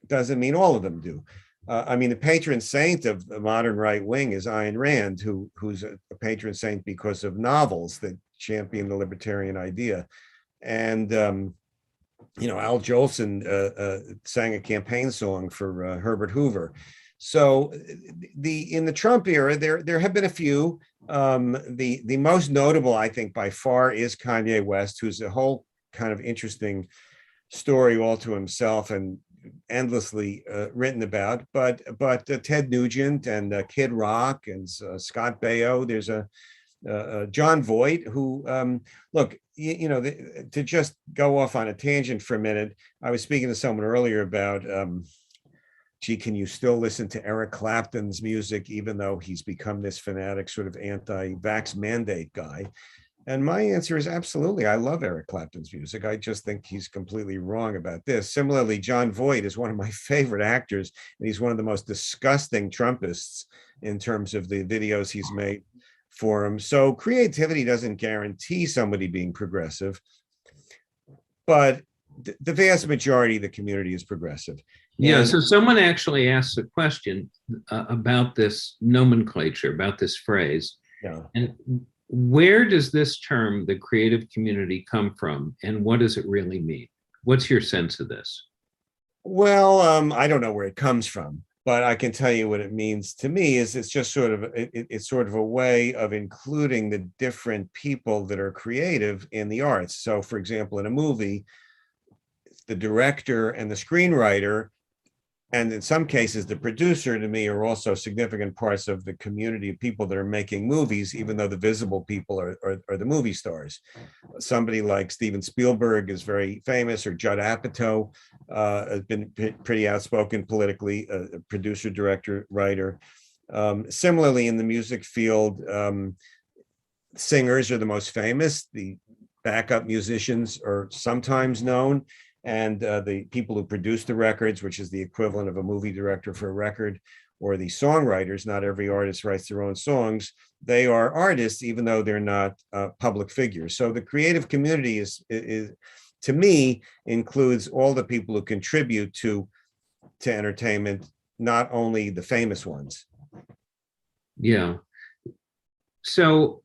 doesn't mean all of them do. I mean, the patron saint of the modern right wing is Ayn Rand, who's a patron saint because of novels that champion the libertarian idea. And, Al Jolson sang a campaign song for Herbert Hoover. So in the Trump era, there have been a few. The most notable, I think, by far is Kanye West, who's a whole kind of interesting story all to himself and endlessly written about. But Ted Nugent and Kid Rock and Scott Baio. There's a John Voight, who look, to just go off on a tangent for a minute. I was speaking to someone earlier about, gee, can you still listen to Eric Clapton's music, even though he's become this fanatic sort of anti-vax mandate guy? And my answer is absolutely. I love Eric Clapton's music. I just think he's completely wrong about this. Similarly, John Voight is one of my favorite actors, and he's one of the most disgusting Trumpists in terms of the videos he's made for him. So creativity doesn't guarantee somebody being progressive, but the vast majority of the community is progressive. Yeah, And so someone actually asked a question about this nomenclature, about this phrase. yeah. And where does this term, the creative community, come from, and what does it really mean? What's your sense of this? Well, I don't know where it comes from, but I can tell you what it means to me is it's just sort of it's sort of a way of including the different people that are creative in the arts. So, for example, in a movie, the director and the screenwriter, and in some cases, the producer, to me, are also significant parts of the community of people that are making movies, even though the visible people are the movie stars. Somebody like Steven Spielberg is very famous, or Judd Apatow has been pretty outspoken politically, a producer, director, writer. Similarly, in the music field, singers are the most famous. The backup musicians are sometimes known. And the people who produce the records, which is the equivalent of a movie director for a record, or the songwriters, not every artist writes their own songs. They are artists, even though they're not public figures. So the creative community is, to me, includes all the people who contribute to entertainment, not only the famous ones. Yeah. So,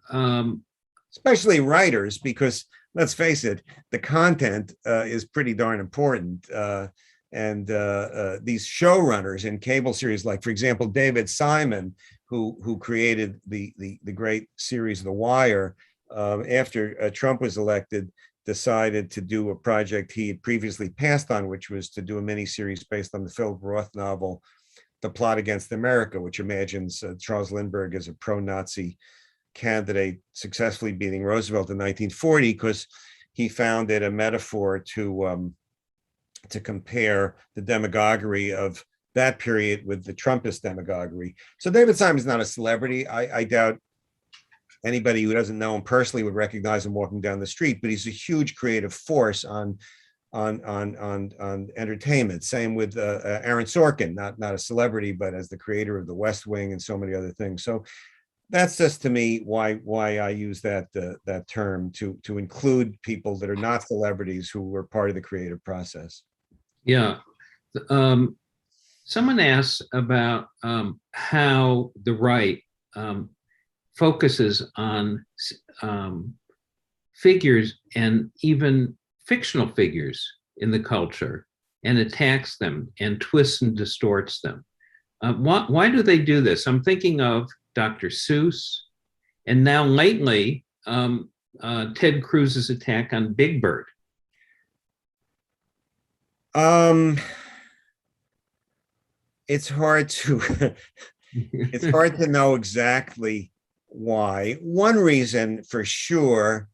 especially writers, because let's face it, the content is pretty darn important. And these showrunners in cable series, like, for example, David Simon, who created the great series The Wire, after Trump was elected, decided to do a project he had previously passed on, which was to do a miniseries based on the Philip Roth novel, The Plot Against America, which imagines Charles Lindbergh as a pro-Nazi candidate successfully beating Roosevelt in 1940, because he found it a metaphor to compare the demagoguery of that period with the Trumpist demagoguery. So David Simon's not a celebrity. I doubt anybody who doesn't know him personally would recognize him walking down the street, but he's a huge creative force on entertainment. Same with Aaron Sorkin, not a celebrity, but as the creator of The West Wing and so many other things. So that's just, to me, why I use that term to include people that are not celebrities who were part of the creative process. yeah. Someone asks about how the right focuses on figures and even fictional figures in the culture and attacks them and twists and distorts them. Why do they do this? I'm thinking of Dr. Seuss, and now lately, Ted Cruz's attack on Big Bird. It's hard to know exactly why. One reason for sure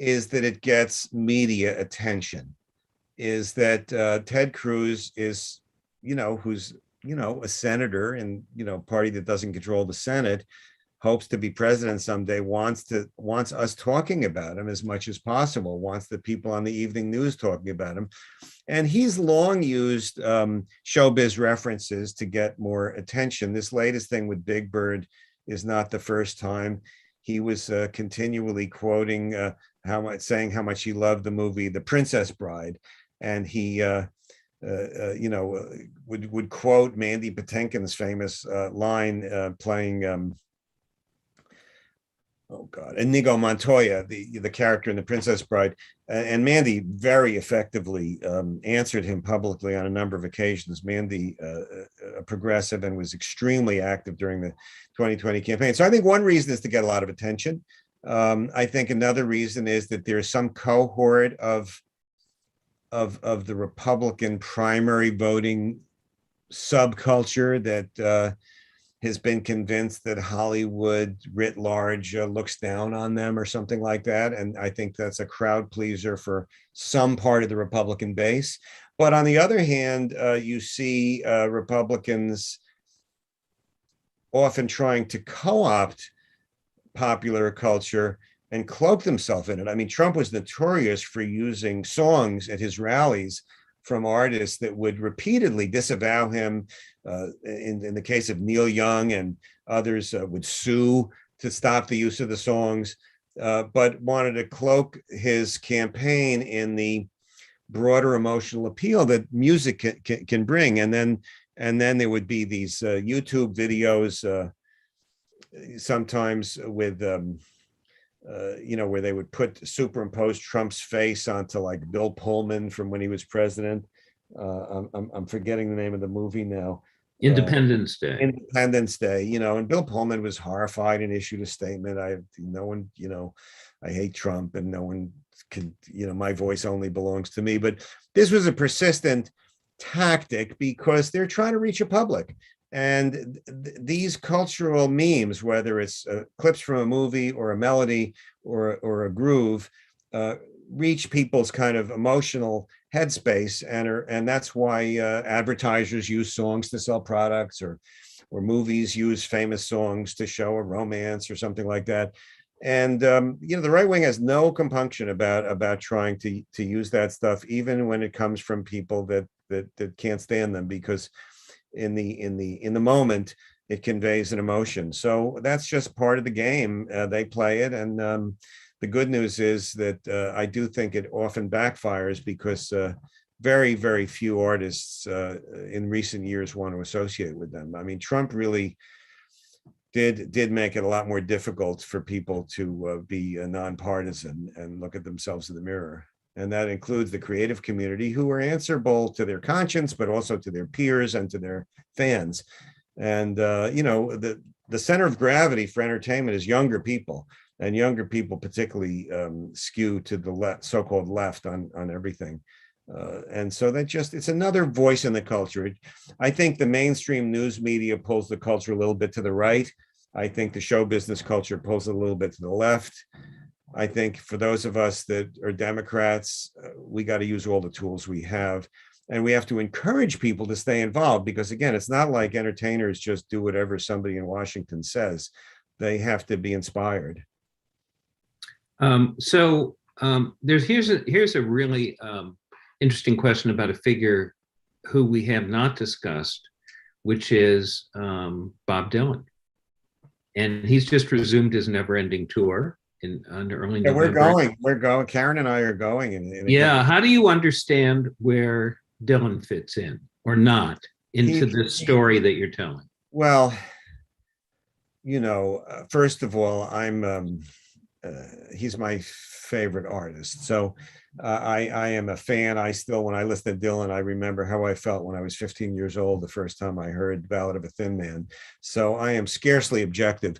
is that it gets media attention, is that Ted Cruz is, who's, a senator and, party that doesn't control the Senate, hopes to be president someday, wants us talking about him as much as possible, wants the people on the evening news talking about him. And he's long used showbiz references to get more attention. This latest thing with Big Bird is not the first time. He was continually quoting saying how much he loved the movie The Princess Bride. And he would quote Mandy Patinkin's famous line playing Inigo Montoya, the character in The Princess Bride. And Mandy very effectively answered him publicly on a number of occasions. Mandy, a progressive, and was extremely active during the 2020 campaign. So I think one reason is to get a lot of attention. I think another reason is that there's some cohort of the Republican primary voting subculture that has been convinced that Hollywood writ large looks down on them or something like that. And I think that's a crowd pleaser for some part of the Republican base. But on the other hand, you see Republicans often trying to co-opt popular culture and cloak themselves in it. I mean, Trump was notorious for using songs at his rallies from artists that would repeatedly disavow him. In the case of Neil Young and others, would sue to stop the use of the songs, but wanted to cloak his campaign in the broader emotional appeal that music can bring. And then there would be these YouTube videos, sometimes with where they would superimpose Trump's face onto like Bill Pullman from when he was president. I'm forgetting the name of the movie now. Independence Day. Independence Day, and Bill Pullman was horrified and issued a statement. I hate Trump and no one can, my voice only belongs to me. But this was a persistent tactic because they're trying to reach a public. And these cultural memes, whether it's clips from a movie or a melody or a groove, reach people's kind of emotional headspace, and that's why advertisers use songs to sell products, or movies use famous songs to show a romance or something like that. And the right wing has no compunction about trying to use that stuff, even when it comes from people that can't stand them, because in the moment it conveys an emotion. So that's just part of the game. They play it, and the good news is that I do think it often backfires, because very, very few artists in recent years want to associate with them. I mean, Trump really did make it a lot more difficult for people to be nonpartisan and look at themselves in the mirror. And that includes the creative community, who are answerable to their conscience, but also to their peers and to their fans. And, the center of gravity for entertainment is younger people. And younger people particularly skew to the so-called left on everything. And so it's another voice in the culture. I think the mainstream news media pulls the culture a little bit to the right. I think the show business culture pulls it a little bit to the left. I think for those of us that are Democrats, we got to use all the tools we have. And we have to encourage people to stay involved, because, again, it's not like entertainers just do whatever somebody in Washington says. They have to be inspired. Here's a really interesting question about a figure who we have not discussed, which is Bob Dylan. And he's just resumed his never-ending tour on early November. We're going. Karen and I are going. How do you understand where Dylan fits in or not into the story that you're telling? Well, first of all, he's my favorite artist. So I am a fan. When I listen to Dylan, I remember how I felt when I was 15 years old, the first time I heard Ballad of a Thin Man. So I am scarcely objective.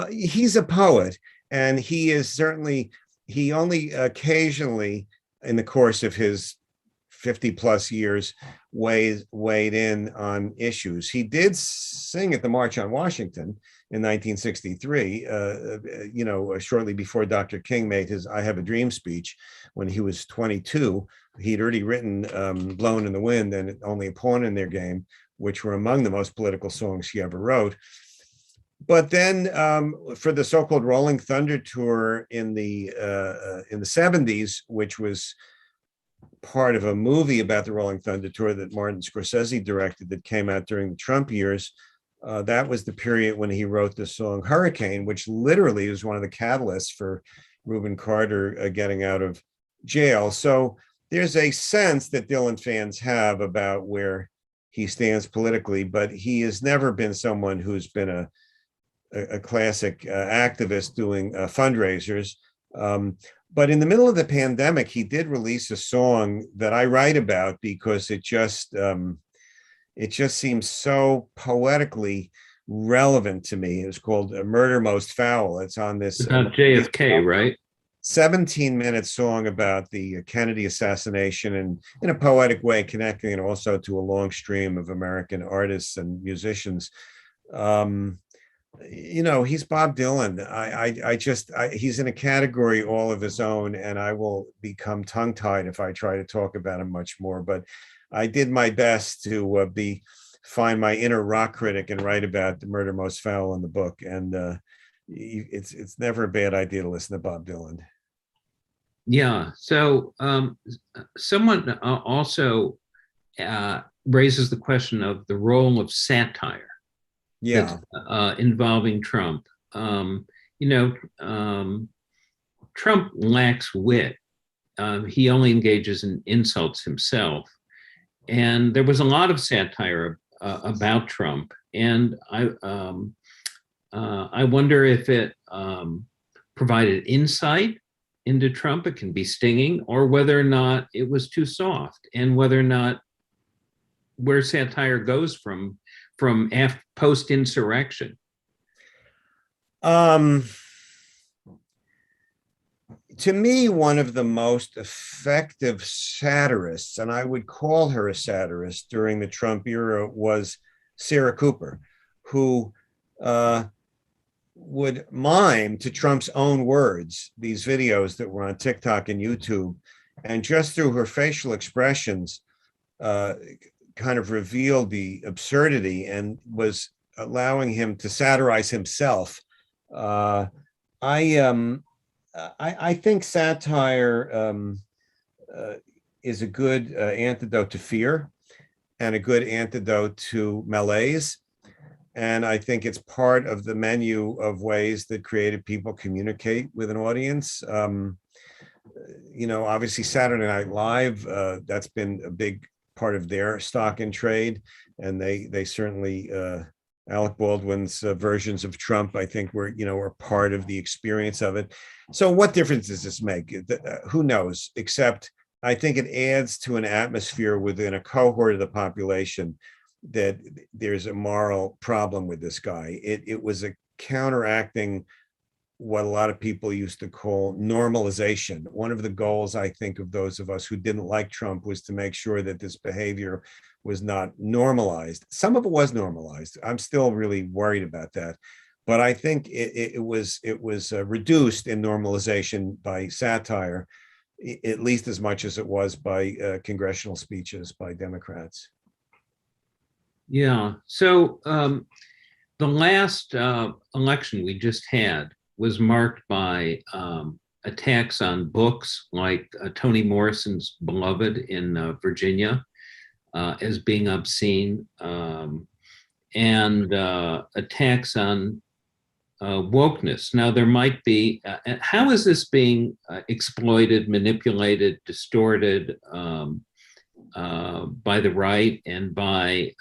He's a poet, and he only occasionally, in the course of his 50 plus years weighed in on issues. He did sing at the March on Washington in 1963, shortly before Dr. King made his I Have a Dream speech when he was 22. He'd already written Blowin' in the Wind and Only a Pawn in Their Game, which were among the most political songs he ever wrote. But then for the so-called Rolling Thunder tour in the 70s, which was part of a movie about the Rolling Thunder tour that Martin Scorsese directed that came out during the Trump years, that was the period when he wrote the song Hurricane, which literally was one of the catalysts for Reuben Carter getting out of jail. So there's a sense that Dylan fans have about where he stands politically, but he has never been someone who's been a classic activist doing fundraisers. But in the middle of the pandemic, he did release a song that I write about because it just seems so poetically relevant to me. It was called Murder Most Foul. It's on this about JFK, right? 17-minute song about the Kennedy assassination, and in a poetic way connecting it also to a long stream of American artists and musicians. He's Bob Dylan. He's in a category all of his own, and I will become tongue-tied if I try to talk about him much more. But I did my best to find my inner rock critic and write about the Murder Most Foul in the book. And it's never a bad idea to listen to Bob Dylan. Yeah. So someone also raises the question of the role of satire. Yeah. Involving Trump. Trump lacks wit. He only engages in insults himself. And there was a lot of satire about Trump. And I wonder if it provided insight into Trump. It can be stinging, or whether or not it was too soft, and whether or not where satire goes from post-insurrection. To me, one of the most effective satirists, and I would call her a satirist during the Trump era, was Sarah Cooper, who would mime to Trump's own words these videos that were on TikTok and YouTube, and just through her facial expressions kind of revealed the absurdity and was allowing him to satirize himself. I think satire is a good antidote to fear and a good antidote to malaise. And I think it's part of the menu of ways that creative people communicate with an audience. Obviously Saturday Night Live, that's been a big part of their stock in trade. And they certainly, Alec Baldwin's versions of Trump, I think were part of the experience of it. So what difference does this make? Who knows? Except I think it adds to an atmosphere within a cohort of the population that there's a moral problem with this guy. It was a counteracting what a lot of people used to call normalization. One of the goals, I think, of those of us who didn't like Trump was to make sure that this behavior was not normalized. Some of it was normalized. I'm still really worried about that. But I think it was reduced in normalization by satire, at least as much as it was by congressional speeches by Democrats. Yeah. So the last election we just had was marked by attacks on books like Toni Morrison's Beloved in Virginia as being obscene, and attacks on wokeness. Now, there might be, how is this being exploited, manipulated, distorted by the right and by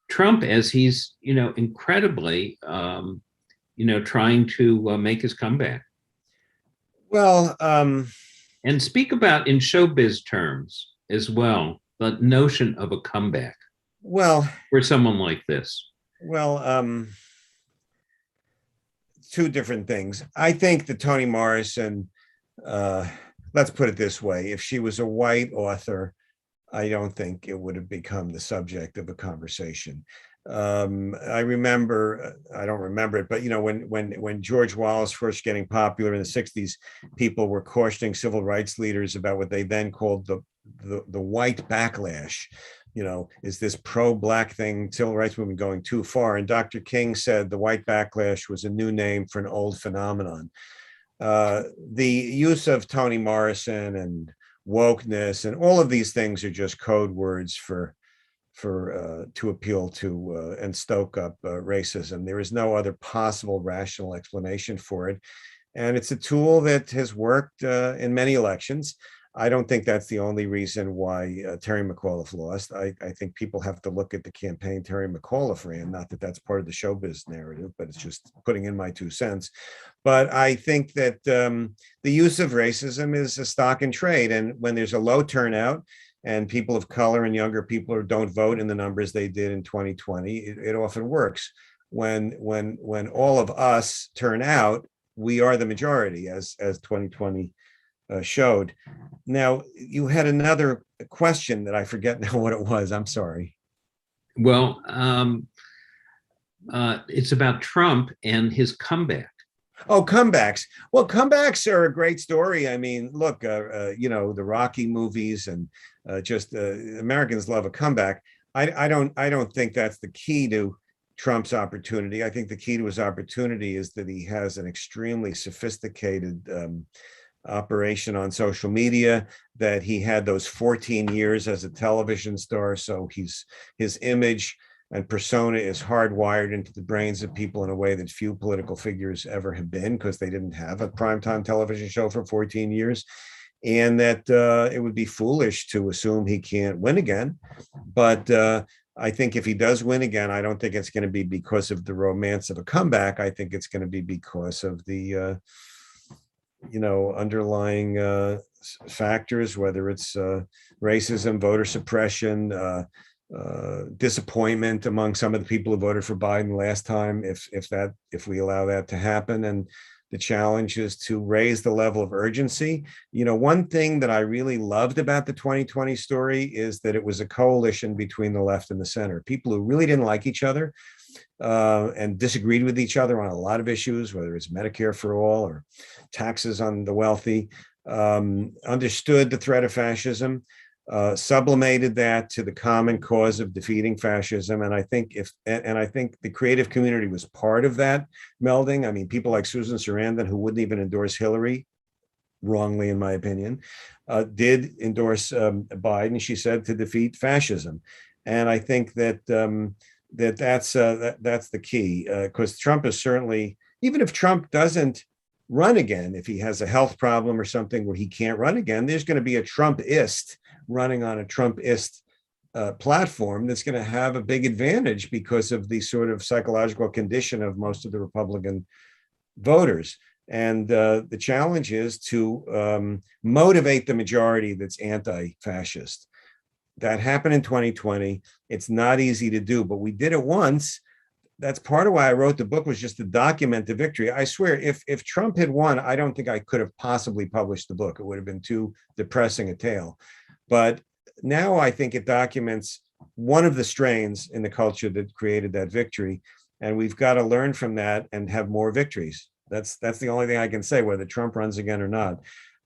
Trump, as he's, incredibly, trying to make his comeback? Well, and speak about, in showbiz terms as well, the notion of a comeback. Well, for someone like this. Well, two different things. I think the Toni Morrison let's put it this way. If she was a white author, I don't think it would have become the subject of a conversation. I remember, I don't remember it, but when George Wallace first getting popular in the 60s, people were cautioning civil rights leaders about what they then called the white backlash. Is this pro-black thing, civil rights movement going too far? And Dr. King said the white backlash was a new name for an old phenomenon. The use of Toni Morrison and wokeness and all of these things are just code words to appeal to and stoke up racism. There is no other possible rational explanation for it. And it's a tool that has worked in many elections. I don't think that's the only reason why Terry McAuliffe lost. I think people have to look at the campaign Terry McAuliffe ran, not that that's part of the showbiz narrative, but it's just putting in my 2 cents. But I think that the use of racism is a stock in trade. And when there's a low turnout and people of color and younger people don't vote in the numbers they did in 2020, it often works. When all of us turn out, we are the majority, as 2020 showed. Now, you had another question that I forget now what it was. I'm sorry. Well, it's about Trump and his comeback. Oh, comebacks. Well, comebacks are a great story. I mean, look, the Rocky movies and Americans love a comeback. I don't think that's the key to Trump's opportunity. I think the key to his opportunity is that he has an extremely sophisticated operation on social media, that he had those 14 years as a television star. So his image and persona is hardwired into the brains of people in a way that few political figures ever have been, because they didn't have a primetime television show for 14 years. And that it would be foolish to assume he can't win again. But I think if he does win again, I don't think it's going to be because of the romance of a comeback. I think it's going to be because of the underlying factors, whether it's racism, voter suppression, disappointment among some of the people who voted for Biden last time, if we allow that to happen. And the challenge is to raise the level of urgency. One thing that I really loved about the 2020 story is that it was a coalition between the left and the center. People who really didn't like each other and disagreed with each other on a lot of issues, whether it's Medicare for all or taxes on the wealthy, understood the threat of fascism, sublimated that to the common cause of defeating fascism. And I think the creative community was part of that melding. I mean, people like Susan Sarandon, who wouldn't even endorse Hillary, wrongly in my opinion, did endorse Biden, she said, to defeat fascism. And I think that that's the key, because Trump is certainly, even if Trump doesn't run again, if he has a health problem or something where he can't run again, there's going to be a Trumpist running on a Trumpist platform that's going to have a big advantage because of the sort of psychological condition of most of the Republican voters. And the challenge is to motivate the majority that's anti-fascist. That happened in 2020. It's not easy to do, but we did it once. That's part of why I wrote the book, was just to document the victory. I swear, if Trump had won, I don't think I could have possibly published the book. It would have been too depressing a tale. But now I think it documents one of the strains in the culture that created that victory. And we've got to learn from that and have more victories. That's the only thing I can say, whether Trump runs again or not.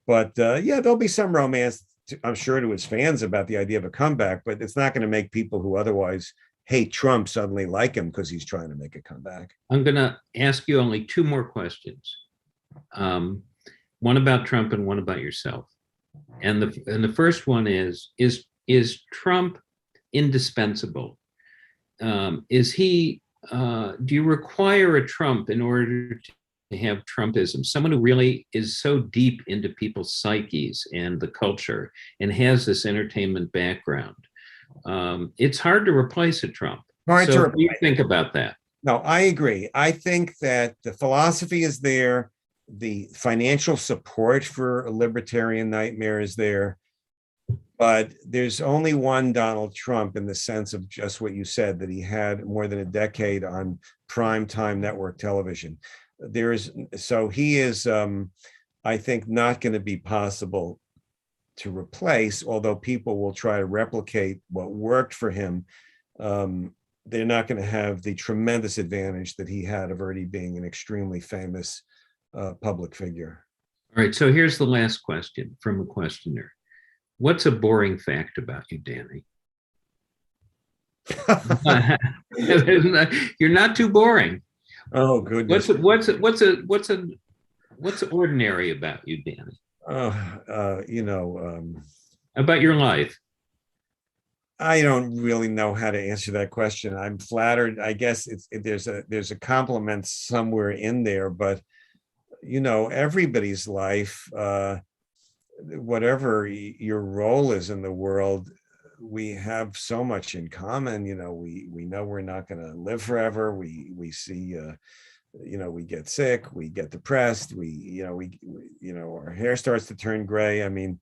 But yeah, there'll be some romance, I'm sure, to his fans about the idea of a comeback, but it's not going to make people who otherwise hate Trump suddenly like him because he's trying to make a comeback. I'm going to ask you only 2 more questions. One about Trump and one about yourself. And the first one is Trump indispensable? Is he, do you require a Trump in order to have Trumpism? Someone who really is so deep into people's psyches and the culture and has this entertainment background. It's hard to replace a Trump. What do you think about that? No, I agree. I think that the philosophy is there. The financial support for a libertarian nightmare is there. But there's only one Donald Trump, in the sense of just what you said, that he had more than a decade on primetime network television. He is, I I think, not going to be possible to replace, although people will try to replicate what worked for him. They're not going to have the tremendous advantage that he had of already being an extremely famous public figure. All right, so here's the last question from a questioner. What's a boring fact about you, Danny? You're not too boring. Oh, goodness. What's ordinary about you, Danny? You know, About your life? I don't really know how to answer that question. I'm flattered. I guess there's a compliment somewhere in there, but you know, everybody's life, whatever your role is in the world, we have so much in common. You know, we know we're not going to live forever. We see, you know, we get sick, we get depressed, we our hair starts to turn gray. I mean,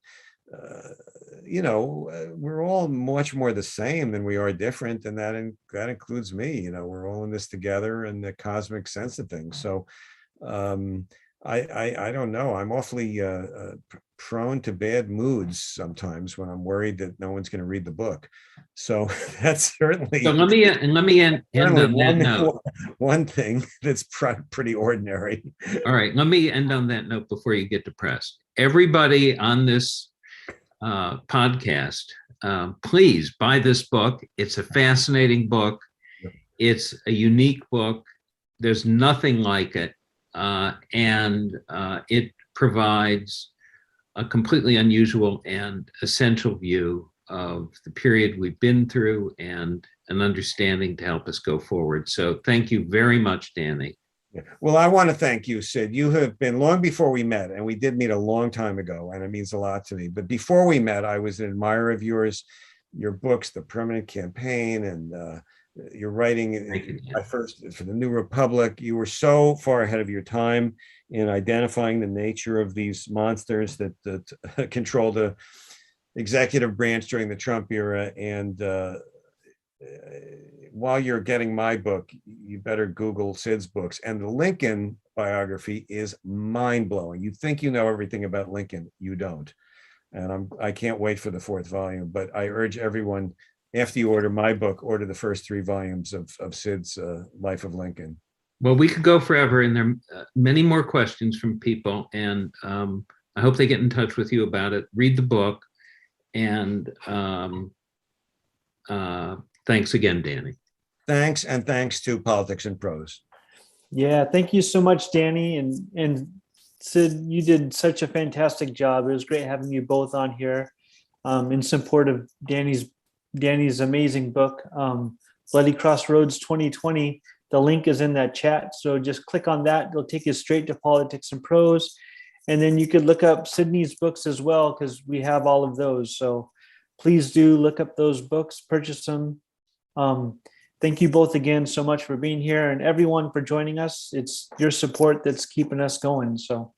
you know, we're all much more the same than we are different, and that includes me. You know, we're all in this together in the cosmic sense of things. So I don't know. I'm awfully prone to bad moods sometimes when I'm worried that no one's going to read the book. So that's certainly. So let me end on that note. One thing that's pretty ordinary. All right, let me end on that note before you get depressed. Everybody on this podcast, please buy this book. It's a fascinating book. It's a unique book. There's nothing like it. And it provides a completely unusual and essential view of the period we've been through and an understanding to help us go forward. So thank you very much, Danny. Well, I want to thank you, Sid. You have been, long before we met, and we did meet a long time ago, and it means a lot to me. But before we met, I was an admirer of yours, your books, The Permanent Campaign, and your writing first for the New Republic. You were so far ahead of your time in identifying the nature of these monsters that control the executive branch during the Trump era. And while you're getting my book, you better Google Sid's books. And the Lincoln biography is mind-blowing. You think you know everything about Lincoln, you don't. And I can't wait for the 4th volume, but I urge everyone, after you order my book, order the first 3 volumes of Sid's Life of Lincoln. Well, we could go forever, and there are many more questions from people, and I hope they get in touch with you about it. Read the book, and thanks again, Danny. Thanks, and thanks to Politics and Prose. Yeah, thank you so much, Danny. And Sid, you did such a fantastic job. It was great having you both on here in support of Danny's amazing book, Bloody Crossroads 2020. The link is in that chat. So just click on that. It'll take you straight to Politics and Prose. And then you could look up Sidney's books as well, because we have all of those. So please do look up those books, purchase them. Thank you both again so much for being here, and everyone for joining us. It's your support that's keeping us going. So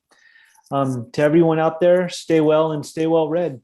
to everyone out there, stay well and stay well read.